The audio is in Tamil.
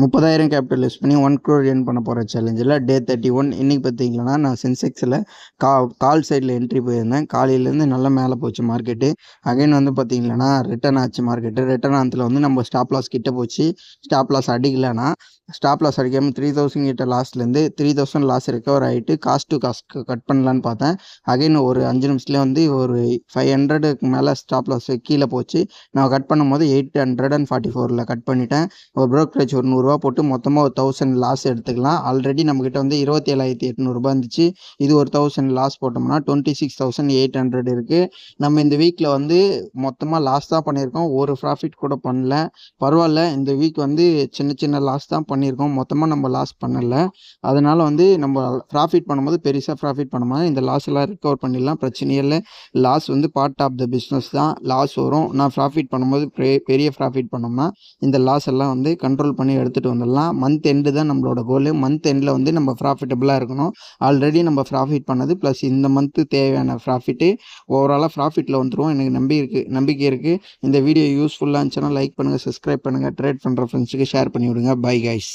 30,000 கேபிட்டல் யூஸ் பண்ணி 1 crore ஏர்ன் பண்ண போகிற சேலஞ்சில் டே 31 இன்றைக்கி பார்த்தீங்கன்னா நான் சென்செக்ஸில் கால் சைடில் என்ட்ரி போயிருந்தேன். காலையிலேருந்து நல்லா மேலே போச்சு மார்க்கெட்டு. அகைன் வந்து பார்த்தீங்கன்னா ரிட்டர்ன் ஆச்சு மார்க்கெட்டு. ரிட்டர்ன் ஆனதில் வந்து நம்ம ஸ்டாப் லாஸ் கிட்ட போச்சு. ஸ்டாப் லாஸ் அடிக்கலைன்னா ஸ்டாப் லாஸ் அடிக்காமல் 3,000 கிட்ட லாஸ்ட்லேருந்து 3,000 லாஸ் ரெக்கவர் ஆகிட்டு காஸ்ட் டு காஸ்ட் கட் பண்ணலான்னு பார்த்தேன். அகைன் ஒரு 5 நிமிஷத்துலேயே வந்து ஒரு 500க்கு மேலே ஸ்டாப் லாஸ் கீழே போச்சு. நான் கட் பண்ணும்போது 844 கட் பண்ணிட்டேன். ஒரு ப்ரோக்கரேஜ் ஒரு ₹100 போட்டு மொத்தமாக ஒரு 1000 லாஸ் எடுத்துக்கலாம். ஆல்ரெடி நம்மக்கிட்ட வந்து 27,800 இருந்துச்சு. இது ஒரு 1000 லாஸ் போட்டோம்னா 26,800 இருக்குது. நம்ம இந்த வீக்கில் வந்து மொத்தமாக லாஸ் தான் பண்ணியிருக்கோம். ஒரு ப்ராஃபிட் கூட பண்ணல. பரவாயில்ல, இந்த வீக் வந்து சின்ன சின்ன லாஸ் தான் பண்ணியிருக்கோம். மொத்தமாக நம்ம லாஸ் பண்ணலை. அதனால் வந்து நம்ம ப்ராஃபிட் பண்ணும்போது பெருசாக ப்ராஃபிட் பண்ணும்போது இந்த லாஸ் எல்லாம் ரிக்கவர் பண்ணிடலாம். பிரச்சனையே இல்லை. லாஸ் வந்து பார்ட் ஆஃப் த பிஸ்னஸ் தான். லாஸ் வரும். நான் ப்ராஃபிட் பண்ணும்போது பெரிய ப்ராஃபிட் பண்ணோம்னா இந்த லாஸ் எல்லாம் வந்து கண்ட்ரோல் பண்ணி எடுத்துகிட்டு வந்துடலாம். மந்த் எண்டு தான் நம்மளோட கோல். மந்த் எண்டில் வந்து நம்ம ப்ராஃபிட்டபுளாக இருக்கணும். ஆல்ரெடி நம்ம ப்ராஃபிட் பண்ணது ப்ளஸ் இந்த மந்த்து தேவையான ப்ராஃபிட்டு ஓவராலாக ப்ராஃபிட்டில் வந்துடும். எனக்கு நம்பிக்கை இருக்குது. இந்த வீடியோ யூஸ்ஃபுல்லாக இருந்துச்சுன்னா லைக் பண்ணுங்கள், சப்ஸ்கிரைப் பண்ணுங்கள், ட்ரேட் பண்ணுற ஃப்ரெண்ட்ஸுக்கு ஷேர் பண்ணி விடுங்க. Bye guys.